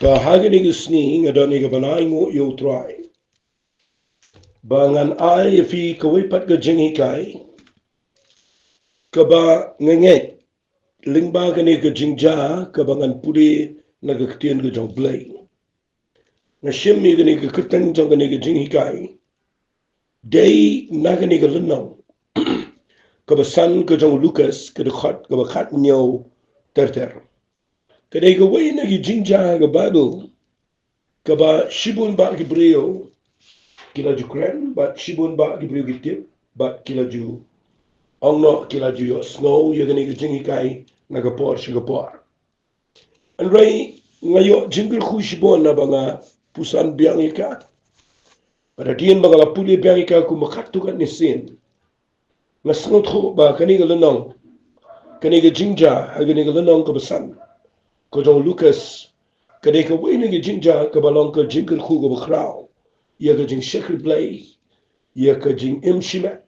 Ba hagani gisni ngadani ga banai ngo yo try. Bangan ai fi kawai pat ga jengi kai. Kaba ngenge lingba gani ga jingja kabangan puri naga ketien ga jong Blei. Ngashim mi gani ga keteng jong gani ga jengi kai. Day nagani ga lenong. Kaba san ga jong Lucas ga khot kaba khat nyo ter. Kadai ga wai nagi jingja ga Bible. Kaba shibun ba ki brio kila ju kren but shibun ba ki brio gitip but kila ju ongno kila ju yo snow yagani ga jingi kai nagapor shigapor and ray ngayo jingir khu shibon na banga pusan biangi ka pada dien banga la puli biangi ka ku makatu kan nisin ngasngot khu ba kani ga lenong kani ga jingja hagani ga lenong ka besan ko jong Lucas kadai ka wai nagi jingja ka balong ka jingir khu ga bakrao ya ka jing shekri Blei ya ka jing shimat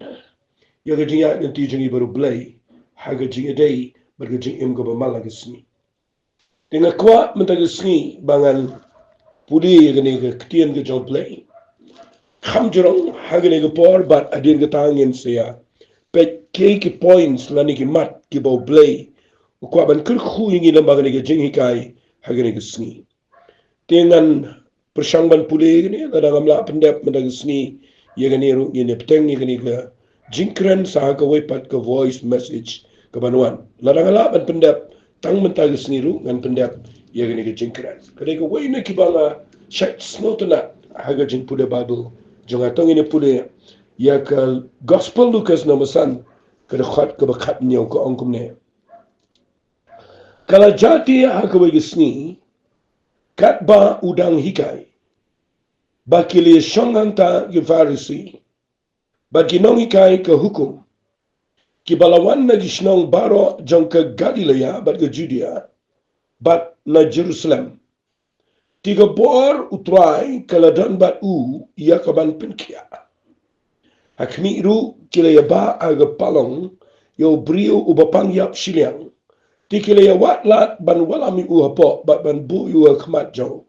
ya ka jing ya nanti jing baru Blei ha ka jing adai bar ka jing ga ba malagasni tinga kwa mentagasni bangan pudi ga ne ga ktien ga jong Blei kham jorong ha ga ne ga por bat adin ga tangin sia pe ki points lani ki mat ki ba Blei kwa ban kir khu yingi la ba ga ne ga jing hikai ha ga ne ga sni tingan persangban puli ni kadang amla pendep mendag sni ye gani ru ye ne peteng ye gani ka jingkren sa ka wepat ka voice message ka banuan ladang ala ban pendep tang mentag sni ru ngan pendep ye gani ka jingkren kadai ka wei ne ki banga shat snotna haga jing pule bible jonga tong ne pule ya ka gospel lucas namasan ka khat ka bakhat nyaw ka ongkum ne kala jati ha ka wei sni kat ba udang hikai bakili shonganta ki farisi bakinong hikai ka hukum ki balawan na gishnong baro jong ka Galilea bat ka Judea bat na Jerusalem tiga bor utrai kaladan bat iya kaban pinkia hakmi ru kila ya ba aga palong yo brio ubapang yap shiliang tikila ya watlat ban walami hapo bat ban bu yu khmat jong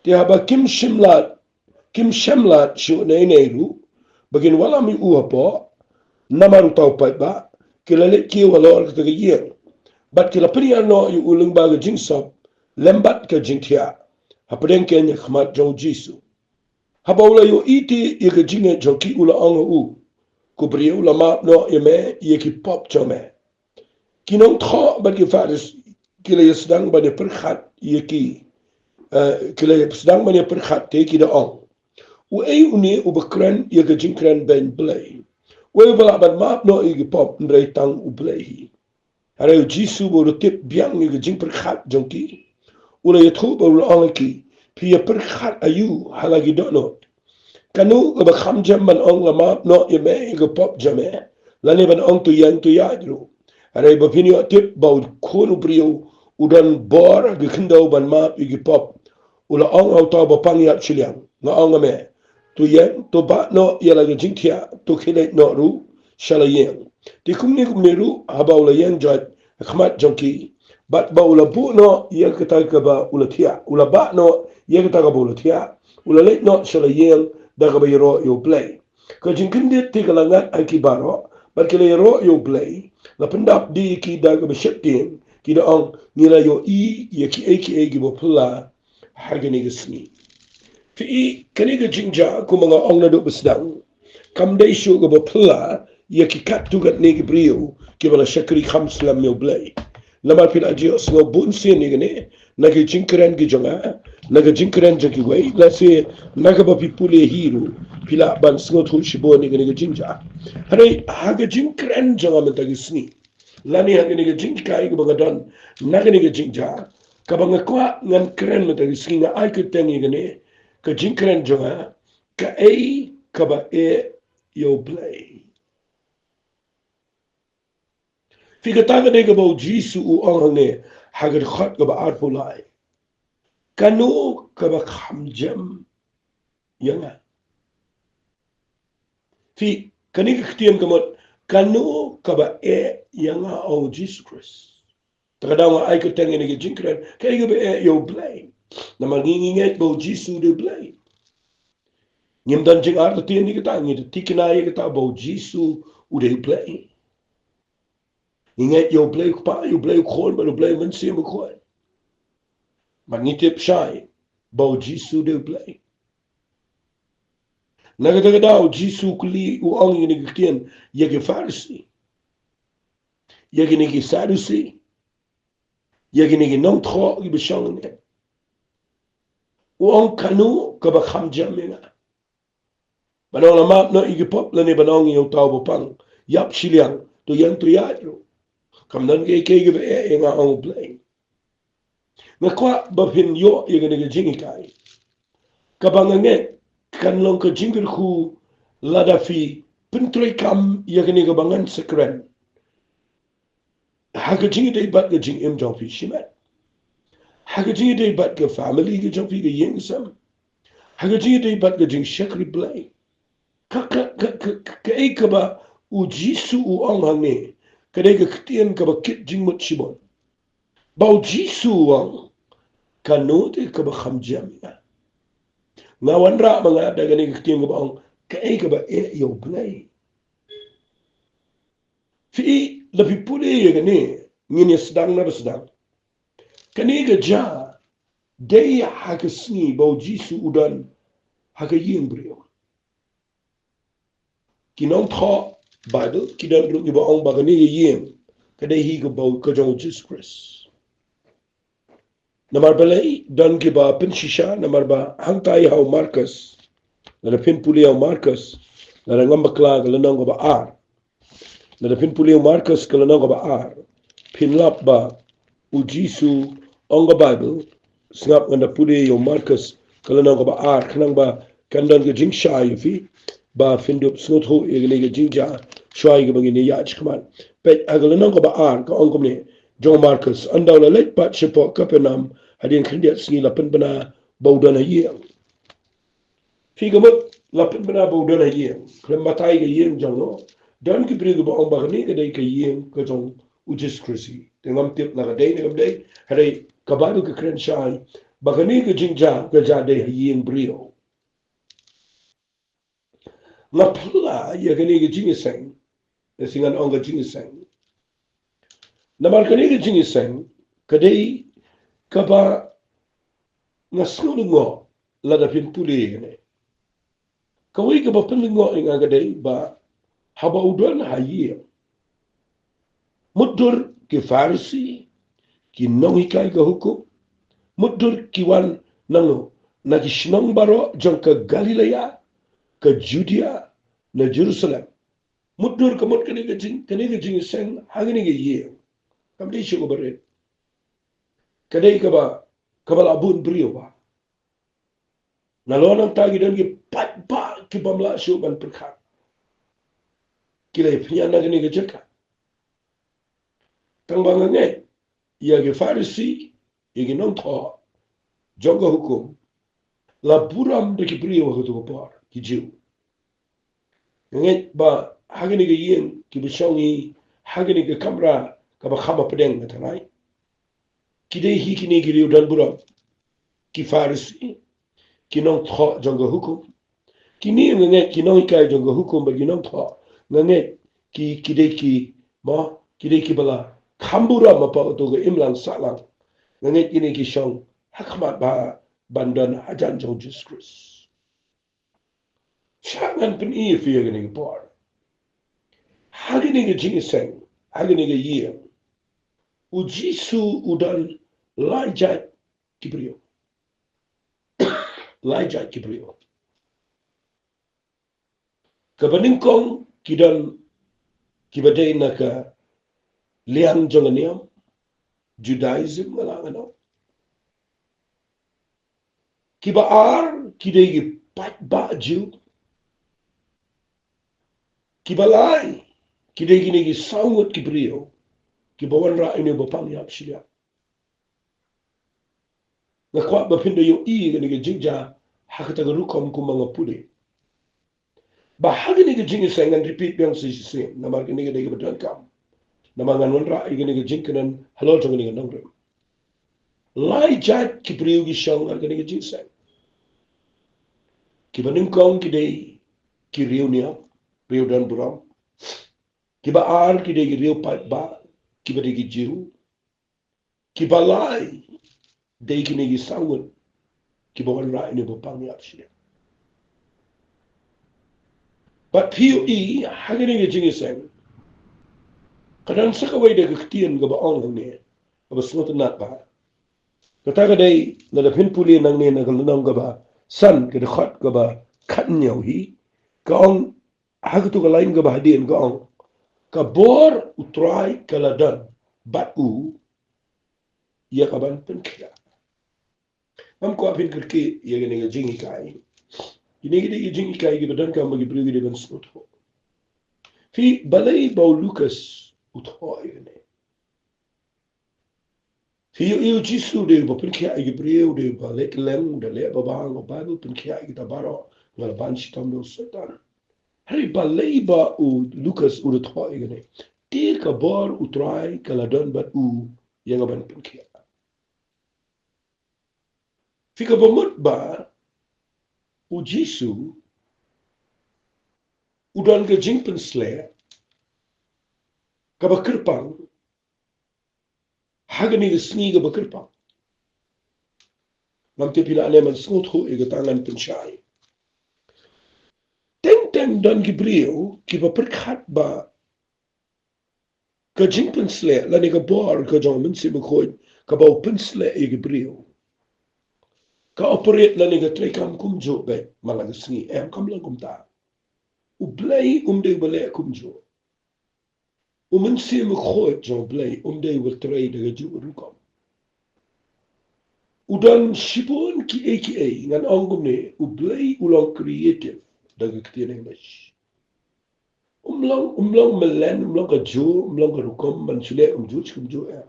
ti haba kim shemlat shu neiru bagin walami hapo namaru tau pai ba kila le ki walor ka ye bat kila priya no yu ulung ba ga jingsop lembat ka jingtia hapden ken khmat jong jisu habawla yo iti ye ka jinge joki ula anga ku brio la ma no yeme ye ki pop jome kinong tho bat ki faris kila ye sedang ba de perkhat ye ki kila ye sedang ba de perkhat te ki da ong u ei uni u bekren ye ka jingkren ben Blei we bala bat ma no ye ki pop ndrei tang u Blei hare u jisu bo tip biang ye ka jing perkhat jongki ula ye thu bo la ong ki pi ye perkhat ayu halagi donot kanu ga kham jam man ong lama no ye me ga pop jame lani ban ong tu yang tu ya dru are ba pini tip ba khonu brio udan bor ga khindo ban ma ye pop ula ong auto ba pang ya chiliang nga ong me tu yang to ba no ye la ga jingthia tu khile no ru shala yang ti kumni ru haba ula yang jat khmat jonki bat ba ula bu no ye ka ta ka ba ula thia ula ba no ye ka ta ka ba ula thia ula le no shala yang daga ba yero yo Blei ka jingkinde ti kala ngat ai ki baro bar kila yero yo Blei la pendap di ki daga ba shetin ki da ong nila yo ye ki eki bo pula hagani gisni fi kani ga jingja ku mga ong na do besdang kam dai shu ga bo pula ye ki kat tu gat ne ki brio ki bala shakri khamslam yo Blei lama pil ajios ngo bun sin ni gane nagi jingkren gi jonga naga jingkren jaki wei la se naga ba pipule hiru pila ban sngo thul shibo ni gane jinja hare haga jingkren jonga menta gisni lani haga ni jingkai ga bagadon naga ni jinja ka banga kwa ngan kren menta gisni nga ai ku tengi gane ka jingkren jonga Kaei Kaba yo Blei Fika taga de gabo jisu u ongne hagar khat gaba arpulai. Kanu kaba khamjam yanga. Fi kani kitiam kamot kanu kaba yanga o Jesus Christ. Takadawa ay ko tangin ni jinkran kay gaba yo Blei. Nama nginginget bau Jisu de Blei. Ngim dan jing ar tien ni kita ngit tikinai kita bau Jisu ude Blei. Inget yo Blei pa yo Blei khol ba Blei men sim khol. Mangitip shai bau Jisu de Blei. Nagadaga daw Jisu kuli u ang ni kitien yege Farisi. Yege ni Sadusi. Yege ni non tro i beshang ne. U ang kanu ka ba kham jamena. Banong na map no igipop la ni banong yung tao bopang yap siliang to yang to yadro. Kamdan ke ge e nga ang Blei. Na kwa ba pin yo yege ni jingi kai. Kabangange kanlong ka jingir khu ladafi pintroi kam yege ni bangan sekren. Haga jingi dei bat ge jing im jong fi shimat. Haga jingi dei bat ge family ge jong fi ge yeng sam. Haga jingi dei bat ge jing shakri Blei. Kaei kaba u Jisu u ang hangne kadai ka kitien kaba kit jing mut shibon bau Jisu ang kanote kaba khamjam ya ngawan ra mga daga ni kitien kaba ang kaei kaba e yo Blei fi lapi pule ya gane ngini sedang na sedang kani ga ja dei hakasni bau Jisu udan hakayin brio kinong tho Bible kidan ru iba ong bagani yeng kadai hi go bau ka jong Jesus Christ namar Blei dan ki ba pin shisha namar ba hangtai hau Marcus na pin puli hau Marcus na ngam bakla ga lanang ba ar na pin puli hau Marcus ka lanang ba ar pin lap ba u Jisu ong ga Bible snap nganda puli hau Marcus ka lanang ba ar kanang ba kandan ga jing sha fi ba findup snot ho egne ga jingja shwai ga bangini ya chkman pe agala nang ba ar ka ongom ne John Marcus andaw la let pat chepo kapenam hadin khindiat singi la bana baudan hayeng fi ga mot la bana baudan hayeng klem matai ga yeng jong no dan ki pri ga ba ong ba ni ga dai ka yeng ka jong ujis krisi tengam tip na ga dai ne ga dai hare ka ba ka kren shai ba ga ni ga jingja ga ja dai hayeng brio nga pula ya kani ga jingi sang singan onga jingi sang namar kani ga jingi sang kadai kaba nga skulu ngo la da pin puli ne kawi ka ba pin ngo inga ga dai ba haba udon hayi mudur ki Farisi ki nongi kai ga hukum mudur ki wan nango na ki shinong baro jong ka Galilea ka Judea na Jerusalem mudur ka mut kani ga jing sen hagini ga ye kam dei shugo bare kadai ka ba kabal abun brio ba na lonang tagi dan ki pat ba ki bamla shu ban perkha kile pinya na gani ga jeka tang bang ngai ya ge Farisi ye non tho jonga hukum la buram de ki brio ho to par ki jiu ngai ba hagini ga yen ki bishangi hagini ga kamra ka ba khama pedeng na tanai ki dei hi kini gi dan buram ki Farisi ki non tho jonga hukum ki ni ngai ki non kai jonga hukum ba ki non tho ngai ki dei ki ma ki dei ki bala khambura ma pa to ga imlang salang ngai kini ki shong hakma ba bandan ajan jong Jesus Christ shangan pin i fi ga ni par hagini ga jingi seng hagini ga ye u Jisu udan lajat kibrio lajat kibrio kabaningkong kidan kibadai na ka liang jonganiam Judaism wala ano kibaar kidai pat ba Jew kibalai kidai gini sangut kibrio kibawan ra ini bapang yap silia na kwa bapindo yo i gini jingja hakata rukom kumanga puli bahagi ni jing sengan repeat yang si namar gini gini bedan kam namangan wanra gini jingkanan halol jong gini nongre lai jat ki priu ki shong ar kani ki jingsang ki banim kong ki dei ki riu niya riu dan buram ki ba ar ki dei ki riu pat ba ki ba dei ki jiu ki ba lai dei ki ne ki sangun ki ba wan rai ni ba pang yap shi but piu I hagani ki jingsang kadang sakawai de ki tien ga ba ong ne ba snot na ba kata dei na da pin puli nang ne na ga nang ga ba san ke de khat ga ba khat nyau hi ka ong hagtu ga lain ga ba hadien ga ong ka bor utrai kaladan bat u ya ka ban pen kya am ko apin kirki ya ga ne ga jingi kai ini ga de jingi kai ga dan ka ma ga bru ga de ban snot ho fi balai ba lucas uthoi ne fi eu jisu de ba pen kya ga breu de ba lek lem de le ba ba ngo bible pen kya ga baro ngal ban shi tam do satan hari balai ba u lucas uthoi ne dir ka bor utrai kaladan bat u ya ga ban pen kya Fika bamut ba u Jisu udan ga jingpen sle ka bakirpang hagani ga sni ga bakirpang nam te pila aleman snot ho e ga tangan penchai teng dan ki brio ki ba perkhat ba ka jingpen sle la ni ga bor ka jong min si ba khoi ka ba pen sle e ga brio ka operate la ni ga trekam kum jo be malaga sni em kam lang kum ta u Blei de bale kum jo min si ma khoi jong Blei de wil trei de ga ju rukom udan sipon ki aka ngan angum ne u Blei ulang creative daga kitien English umlang melen umlang ka jo umlang ka rukom man sule chum jo ya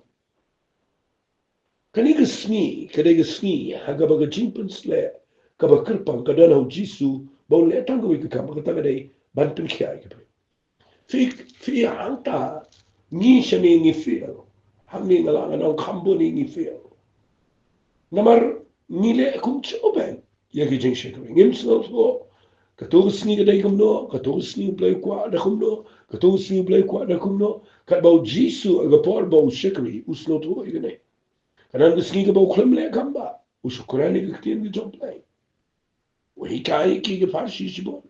kani ka sni kada ka sni haga baga jimpen sle ka ba kirpang ka dan ho jisu ba le tang ko ka ba ka dai ban pin kya ka fi hanta ni shane ni feel hamni ngala ngana kambo ni feel namar nile kum choben yagi jing shekwe ngim so ka to sni ga dai kumno ka to sni Blei kwa da kumno ka to sni Blei kwa da kumno ka ba jisu ga por ba shekwe usno to igene kanan ga sni ga ba khlem le kamba ushukrani ga tin ga job Blei we kai ki ga farshi shibo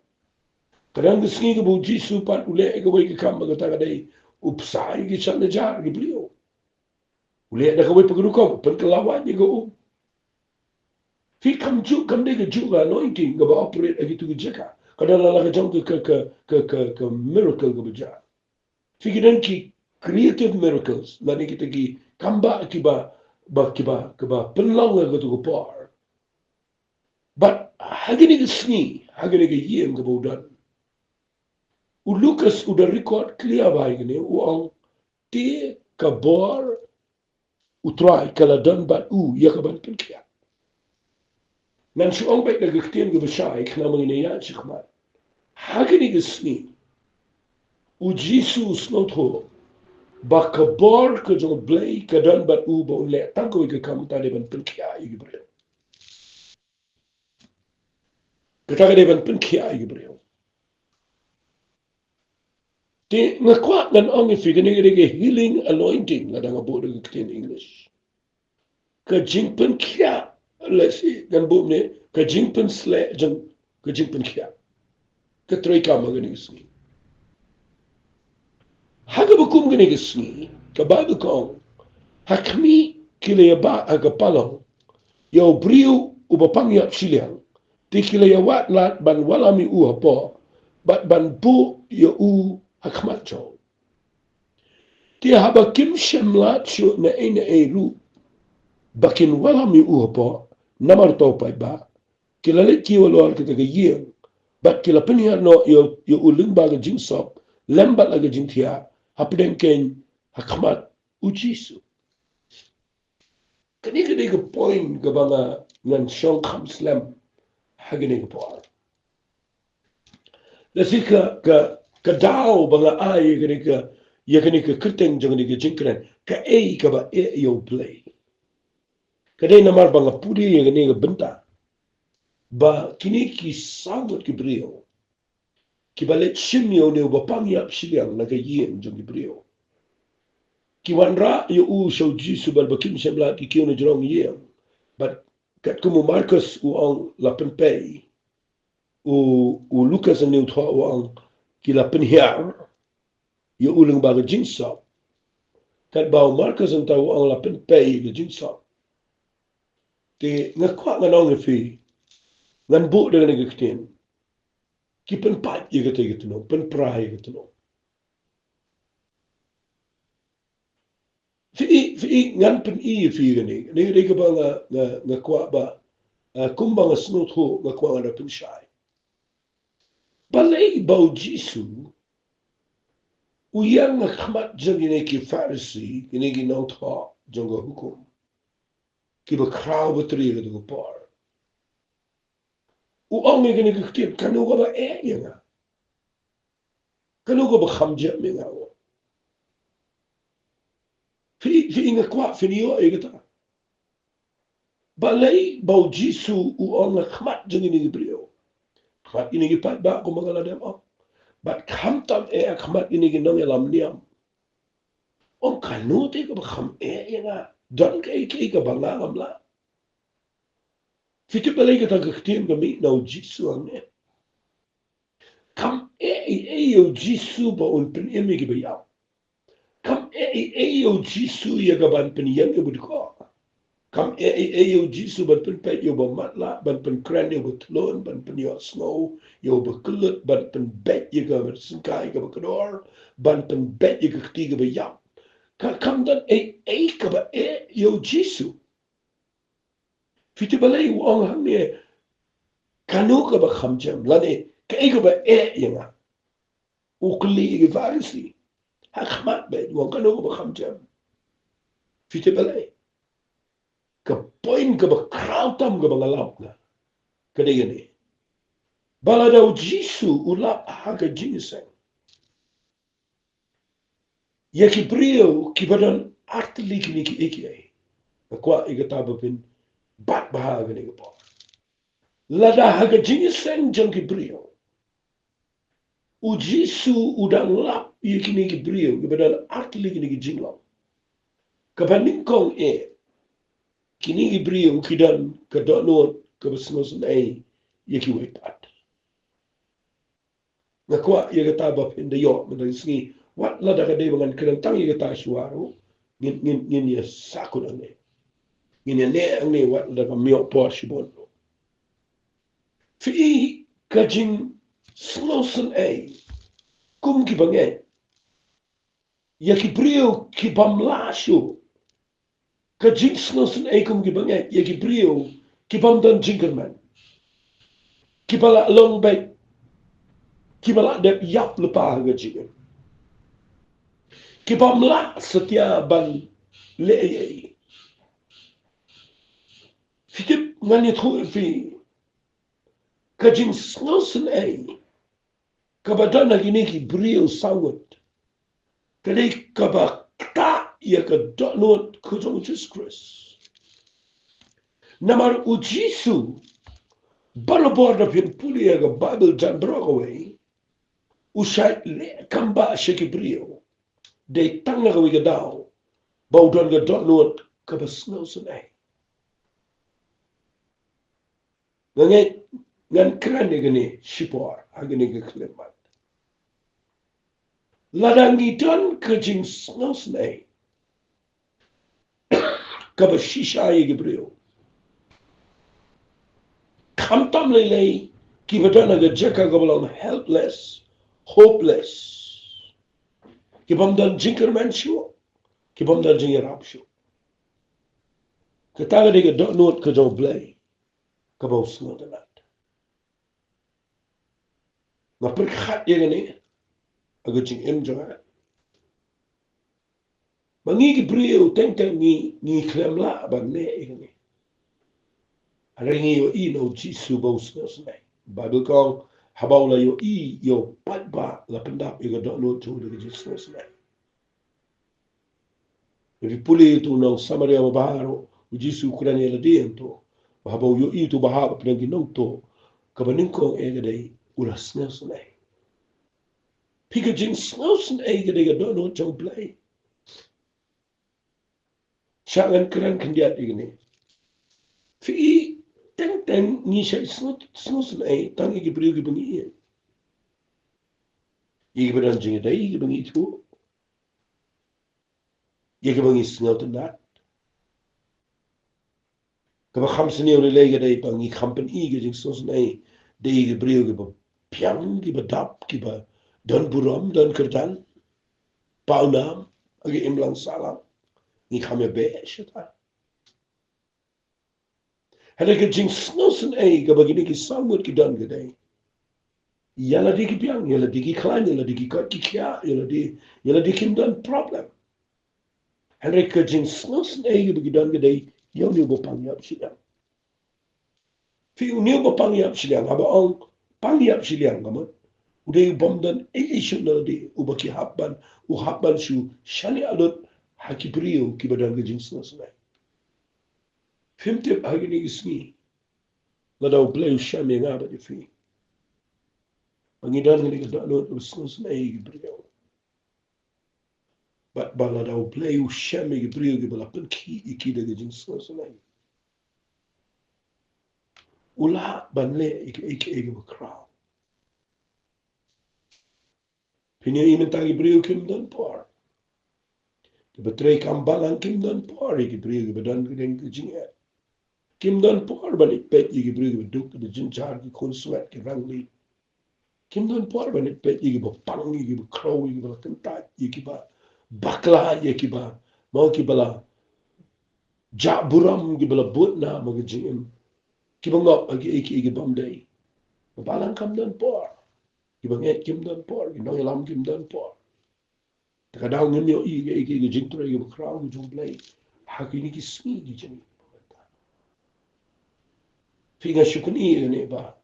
kanan ga sni ga ba jisu pat ule ga we ga kamba ga ta ga dai upsai ga chan jar ga blio ule da ga we pagru ko pen ka lawa ni ga Fi kam ju kam de ju ga anointing ga ba operate agi tu jeka. Kada la ga jang ka miracle ga baja. Fi gidan ki creative miracles la ni kita ki kamba ki ba penlang ga tu par. But hagini ga sni hagini ga yem ga bodan. U Lucas u da record clear ba gini u ang te ka bor u try kala dan ba u ya ka ban pen kia. Nan su ong bai da gaktiyan ga bashai kana mga inaya chikman. Hagani ga sni u Jisu snot ho ba ka bor ka jong Blei ka dan bat u ba unle tangko ka kam ta ban pen kia i gibre. Ka ta ban pen kia i gibre. Te nga kwa ngan ong i figani ga healing anointing la da nga bo da gaktiyan English. Ka jing pen kia lesi gan bo ne ka jing pen sle jang ka jing pen kia. Ka tray ka magani sni. Haga bakum gani gisni ka Bible kong hakmi kile ya ba aga palong ya briu ubapang ya siliang ti kile ya wat lat ban walami u hapo bat ban bu ya u hakmat jo ti haba kim shem lat shu na ina e ru bakin walami u hapo namar to pai ba kila le ki walor kita ga yeng bat kila penya no yo uling ba ga jingsop lembat la ga jingtia hapden ken hakmat u Jisu kani kani ka point ka banga ngan shong kham slam hagini ka por lasi ka dao banga ai kani ka kirteng jang ni ka jinkran ka e ka ba e yo Blei Kadai namar banga pudi yang ni benta. Ba kini ki sangat ki brio. Ki balet shimyo ne ba pangyap siliang na kayin jong ki brio. Ki wanra yo u shau jisu bal bakim shemla ki kiyo na jrong yen. But kat kumu Marcus u ang lapen pay. U Lucas ang niutwa u ang ki lapen hiar. Yo ulang baga jinsap. Kat bau Marcus ang tau ang lapen pay ki jinsap. Te ngakwa nganong fi. Ngan bu dengan ngaktin. Ki pen pat ye kata gitu no. Pen prai gitu no. Fi ngan pen I fi gani. Ni ka ba ngakwa ba. Kumbang snut ho ngakwa nga pen shai. Balay bau Jisu. Uyang ngakmat jang ini ki Pharisee. Ini ki nang tha jang hukum. Ki ba kraw batri gitu ko par. Uang ni gani kiktin. Kanu ka ba nga. Kanu ka ba khamja mi nga. Fi inga kwa fi niyo ay kata. Balay bau Jisu uang ngakmat jang ini brio. Kmat ini gipat ba ko mga ladem o. But khamtam kmat ini ginong yalam niyam. O kanuti ka ba kham nga. Don kay ka ba ngam la. Fiti balay ka tagaktim kami na Jisu ang ne. Kam yo Jisu ba un pinimi ki ba yaw. Kam yo Jisu yagaban piniyang ibud ko. Kam yo Jisu ban pinpet yo ba matla, ban pinkran yo ba tlon, ban pinyo snow, yo ba kulut, ban pinbet yo ga singkay ka ba kador, ban pinbet yo ka kti ka ba yaw. Kam dan ka ba yo Jisu. Fiti balay uang hang ne, kanu ka ba khamjam, lani, ka ba nga. Ukli ka Pharisee. Hakmat ba, uang kanu ka ba khamjam. Fiti balay. Ka point ka ba krautam ka ba ngalap na. Kada gani. Bala daw Jisu ulap haga ginisang. Yaki brio kibadan artili kini ki iki ay. Akwa igataba pin bat bahaga ni po. Lada haga ginisang jang ki brio. U Jisu udang lap kini ki brio kibadan artili kini ki jinglaw. Kapaningkong kini brio kidan kadonot kabasnosan ay yaki wipat. Ngakwa yagataba pinda yo madalisngi wat lada kaday mangan kadang yagata suwaro ngin ya sakun ang ne. Ngin ya ne ang ne wat lada kamyo po sibon. Fi kajing slosan ay kum kibangay yaki brio kibamlasyo kajing slosan ay kum kibangay yaki brio kibamdan jingerman kibala long bay kibala dep yap lepa haga jingan kibamla setia ban leey fitip ngani thu fi kajing slosan ay kabadana gini ki brio sawat kadai kaba ta ya ka donot kujong Jesus Christ namar u Jisu balabor na pinpuli ya ka Bible jan brokaway usay le kamba shiki brio de tanga ka wiga daw bawdon ka donot kabasnaw sanay ngan krani gani shipor agani ka klimat ladangi don kajing snosnay kaba shishayi gibril kamtam lele kibadana ga jaka gabalon helpless hopeless kibamdan jinkerman shu kibamdan jingerap shu kataga diga donot ka jo Blei kabaw snodanat na perkhat yagani agajing imjanga mangi brio tengteng ni kremla ba ne igni arengi yo no Jisu bos nasnai Bible kong habawla yo patba la pendap yo do no tu de Jisu nasnai ripuli tu no Samaria mabaro Ujisu ukuran yela dia to. Bahaba yo itu bahaba penang ginong to. Kabaningkong gadai ulas ngai. Pika jing snausen gadai gadono chong Blei. Syangan keran kendiat ini. Fi teng ni syai snausen tang igi beriu gi bengi. Igi beran jing gadai igi bengi itu. Igi bengi snau tenat. Kaba kham sini oleh lagi gadai pangi khampen igi jing snausen dai igi beriu gi piang gi dap gi dan buram dan kerdan. Paunam agi imlang salam. Ni khamya be syata. Hada ke jing snausen kaba gini ki samut ki dan gadai. Yala di ki piang, yala di ki klan, yala di ki kot ki kia, yala di kim dan problem. Hada ke jing snausen kaba ki dan gadai, yaw niyo bo pangyap silang. Fi niyo bo pangyap silang, haba ang pangyap silang kaman. Udah bom dan isu naladi ubaki habban shu shani alot haki priyo ki badan ke jing snausen Fimtip hagi ni gisni. Ladaw Blei shami ngaba di fi. Pangidan ni ka dalot snausen ki priyo. But baladaw Blei shami ki priyo ki balapan ki ikida ke jing snausen Ula banle iki bakraw. Pinya imentagi priyo kim dan por. Betrei kambalan kim dan por iki priyo ki badan ke jing Kim dan por banit pet iki priyo ki duk ke jing jar ki konsuat ki rangli. Kim dan por banit pet iki pang iki kraw iki kentat iki bakla iki mau ki bala ja buram ki bala but na mag jing ki ngop agi iki bamdai. Balang kam dan por. Ki banget kim dan por ki no lam kim dan por. Takadaw ngin yo iki jing tra iki kraw ki jung Blei. Hakini ki smi ki jing. Figa shukuni ne ba.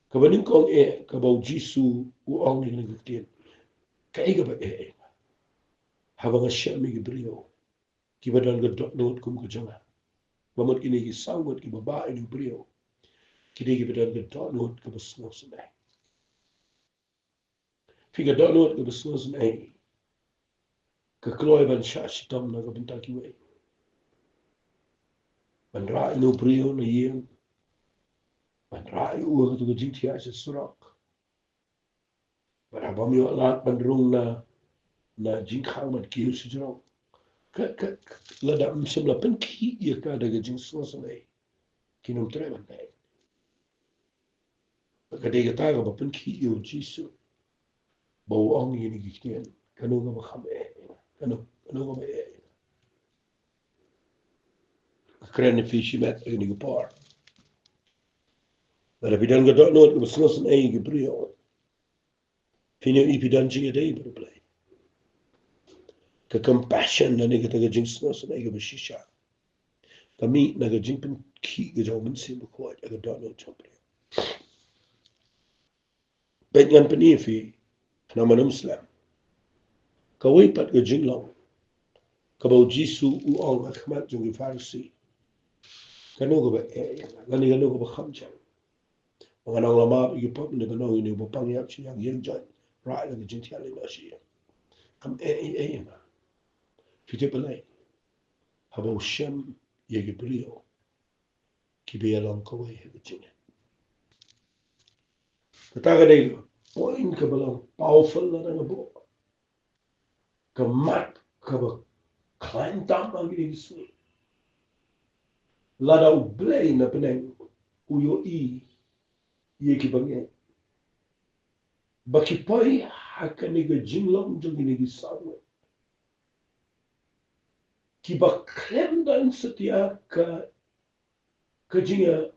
Kabaning kong kabaw Jisu uong ni nagutien. Kaei ba habang siya may gibriyo. Kibadan ga dot kum kujanga. Mamot kini ki sawat ki babae ni briyo. Kini kibadan ga dot ka basno sa Figa dot ka basno sa Ka kloy ban siya sitam na ka bintaki way. Ban rai no briyo na yeng. Ban rai uwa ka jingtiya sa surak. Ban habang yo alat ban rung na jingkang man kiyo sa jirong. Lada msimla pen ki ya ka daga jing snausen Kinum treban Kadega taga ba pen ki yo Jisu. Bau ong yini giktian. Kanu ga ba kham Kanu ga ba Kren fishi met ni ga par. Bara bidan ga dot not ga snausen ga brio. Fino ipidan jinga dai ba Blei. Ka compassion na ni ga taga jing snausen ga ba shisha. Kami na ga jing pen ki ga jaw min sim ko ga dot not chopre. Bet yan pen fi na manum slam. Kawai pat ga jing long. Kabaw Jisu uong akmat jung Farisi. Kanu ga ba gani kanu ga ba khamchang. Mga nang lama igi pop ni kanu ini ba pangyap si yang yen jan. Right ga jing tiali na siya. Kam na. Fiti palay. Habaw siyam yagi brio. Kibiya lang kawai ga jing. Kataga day point ka ba lang powerful na nga bo. Kamat ka ba climb down ang ginigis Ladaw Blei na peneng uyo ye ki bange. Bakipay hakaniga jinglong jong ginigis Kiba klemdan setia ka jinga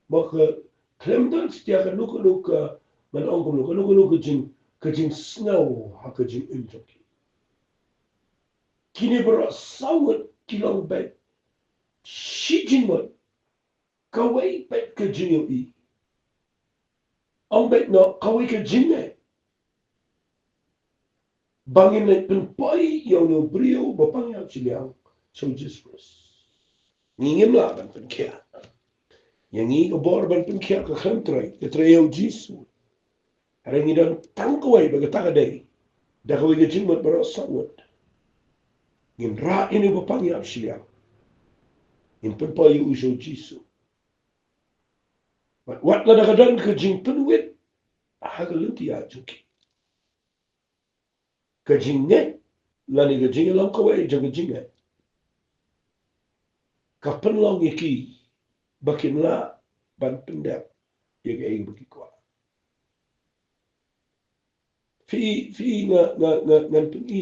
baka klemdan setia ka nuka man ongkom nuka ka jing snow haka jing injoki. Kini bro sawat kilong bet si jingmot kawai bet ka jinyo Ang bet no kawai ka jinge. Bangin na penpoy yaw no brio bapangyaw siyang so Jesus. ngingim la ban pen kia yang ngi ko bor ban pen kia ka kham trai ke trai o jisu are ngi dan tang ko wai ba ka ta dai da ko ge jing mat baro sangot ngin ra ini ba pang yap shia in pen pa yu uso jisu wat la da ka dan ka jing pen wit ha ga luti ya juki ka jing ne la ni ga jing la ko wai ja ga jing ne ka pen long iki bakin la ban pen da ye ga e baki kwa fi nga pen i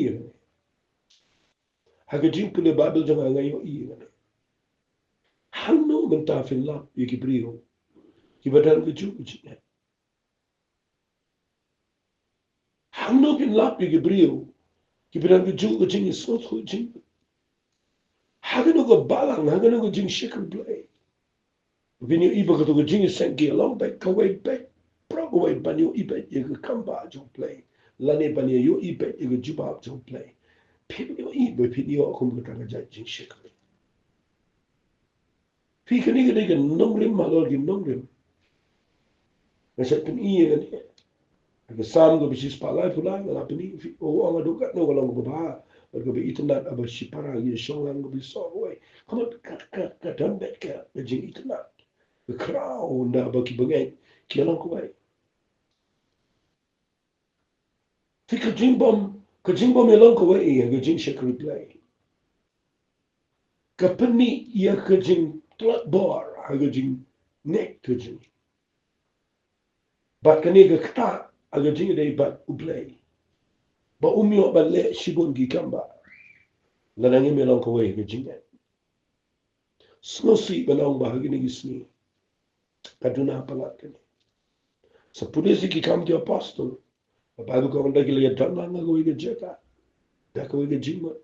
ha ga jing pen ba bil janga nga yo i hanno men ta fin la ye ki brio ki badan ga ju ji hanno fin la ye ki brio ki badan ga ju ga jing so so jing ha ga no ga balang ha ga no ga jing shikr blai vini iba ga to ga jing sen ki along back ka wai back pro ga wai ban yo iba ye ga kamba jo play la ne ban yo iba ye ga ju ba jo play pin yo iba pin yo ko ga ta ga jing shikr fi ka ni ga nongrim ma ga nongrim na sa pin i ga ni the sam go bisis palai pulai la pini o anga do kat no galang go ba go be itna aba shipara ye shongang go bi so way come ka dam bet ka the jing itna the crown da ba ki bangai ki lang ko bai fi ka jing bom ye lang ko bai ye ga jing shakri play ka pini ye ka jing tlat bar ha ga jing nek ka jing bat ka ne ga kta aga jing dei bat u play ba umyo ba le shibon gi kamba la nangi me lang ko bai ga jing Snosi belong bahagi ni gisni. Kaduna palat kani. Sa pulisi ki kam ti apostol. The Bible ko kanda kila ya tanna nga ko iga jeka. Da ko iga jingma.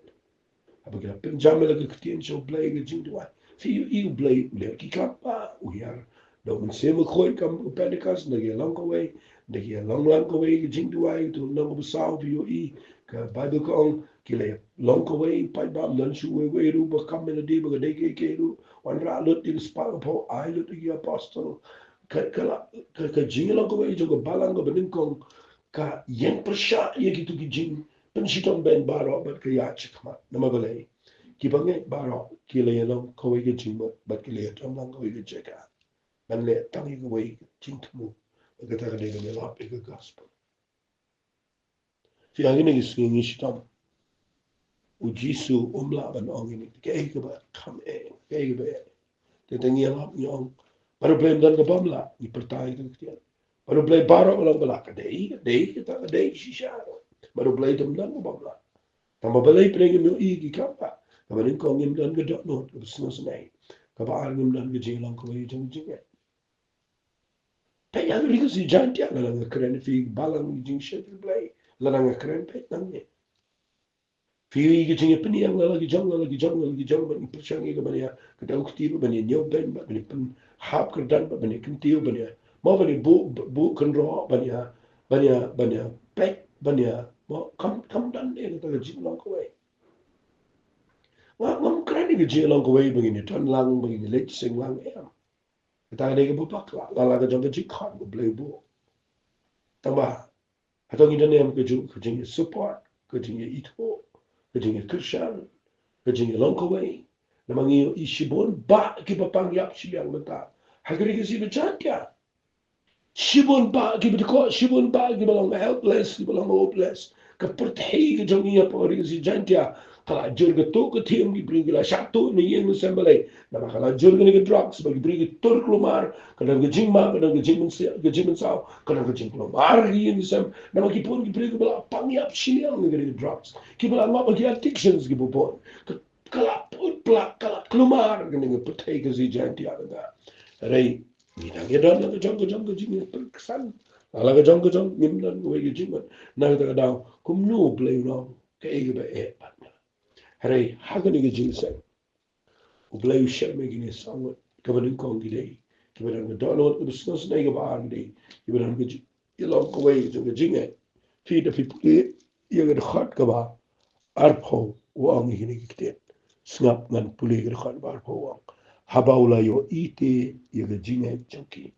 Aba kila pinjame la kitien so Blei iga jingwa. Fi yu iu Blei le ki kapa uyar. Da un sema khoi kam Pentecost na ge long ko way. Da ge long ko way iga jingwa to long ko sao fi yu i ka Bible ko on kila long ko way pai ba lan shu we ru ba kam na di ba de ke ru. Wan ra lut i spa po ai lut i apostol. Ka jingla ko way jo ko balang ko benin ko ka yen persya ye gitu ki jing pensiton ben baro bat ka ya chikma nama balai ki bange baro ki le yelong ko we ki jing bat ki le tam lang ko we ki cheka ban le tang yi ko we jing tumu ka ta de le la pe ka gospel fi ang ni gi ni shitam u jisu umla ban ong ni ke ka ba kam ke ba te tengi la nyong baru blem dan ka bamla ni pertai ka baru Blei baro ulang bala ka dei kita ka dei shisha baru Blei dum dan ko babla tamba balai preng mi i ki kapa ka barin ko ngim dan ga dot no ka sno snai ka ba ar ngim dan ga jilang ko i jeng jeng pe ya ri ko si jantia la nga kren fi balang jing shet Blei la nga kren pe nang ne fi i jing pe ni ang la gi jong ba ni perchang i ga ba ya ka dau ti ba ni nyo ben ba ni pen hap ka dan ba ni kin tiu ba ni mo ba ni bu kan ro ba ni pe ba ni mo kam dan ne ka jing lang ko we ngam kren i jing lang ko we ba ni ton lang ba ni le sing lang em ta de ga bu pak la ga jong ga ji khan bu Blei bu ta ba ha to gi dan em ka ju ka jing support ka jing i to ka jing Christian ka jing long ko we na mangi isibon ba ki pa pang yap silang mata hagri ki si bachatya shibon ba ki bitko shibon ba ki belong helpless ki belong hopeless ka perthi ki jongi ya pori si jantia kala jurga to ka thiam ki bring la shato ni yeng sembale na kala jurga ni drugs ba ki bring tur klumar kana ga jingma kana ga jingman sao kana ga jing klumar ki yeng sem na ki pon ki bring bala pang yap silang ni drugs ki bala ma ki addictions ki bopon kala put plak kala klumar ni perthi ki si jantia da rei ni na ge don la jong jing san ala ga jong nim dan we ge jing na ga da kum no Blei no ke ge ba e pat rei ha ga ni ge jing sen u Blei she me ge ni sang ka ba ni kong gi dei ki ba ga don no ku sno sne ge ba ar dei ki ba ga ji ye lo ko we ge jing e fi de fi ye ge khat ka ba ar pho wa ang hi ni ge te snap man puli ge khat ba ar pho wa Habaula yo ite ya ga jinga chunki.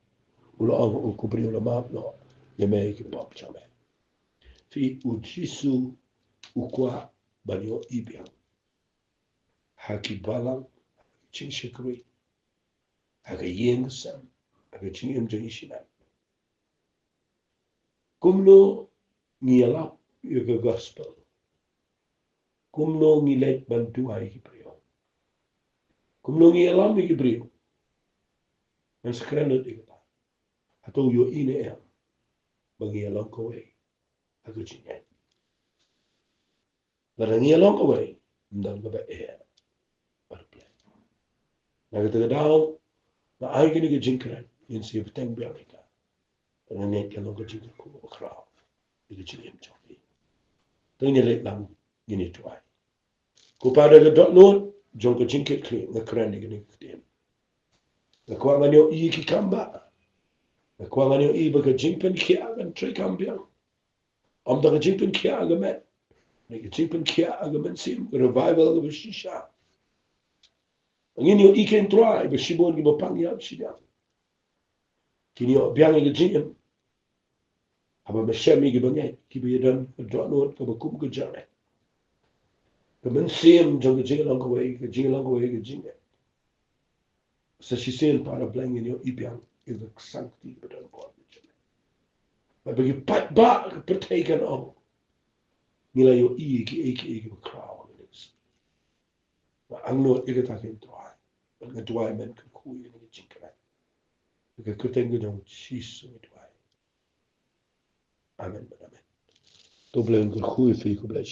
Ula ang o kubri ula map no. Ya me ki pop chame. Fi ujisu ukwa banyo ibiang. Haki balang chinshikri. Haka yeng sam. Haka chingim jang ishinan. Kumno ngiyalap ya ga gospel. Kumno ngilek bantu ay kipriyo. Kumno ngiyalam ay kipriyo. Ang sakrenot ikata. Atau yo ine em. Bagi alam kowe. Aku jingan. Barangi alam kowe. Mdang ba e. Barplay. Nagata daw. Na ay kini ka jinkran. Yin siya peteng bialika. Nangyay ka lang ka jinkran ko. Kraw. Ika jingan choki. Tanya lek lang. Yini tuay. Kupada ka dot noon. Jong ka jinkit kli. Nga kran ni kini katim. Nakuha nga niyo iki kamba. Nakuha nga niyo iba ka jinkpan kia. Kan tray kambiang. Am da ka jinkpan kia agamet. Nagitipan kia agamansim, revival of Shisha. Ang inyo iken try, but she won't give a pangyab siya. Kinyo biyang igajin. Haba masyami gibangay, kibiyadan, kadronon, kabakum gajane. Kamansim, jang gajin lang kaway, gajin. Sa sisin para blang inyo ibiyang, ila sancti badan po. Mabagi pat ba, kapatakan ako. Nila yung iki crowd. Ang no igatakin tuwa. Ang tuwa men kukuya ni chingkara. Nagkakutengo ng shiso tuwa. Amen. Doble ang kukuya fi ko blay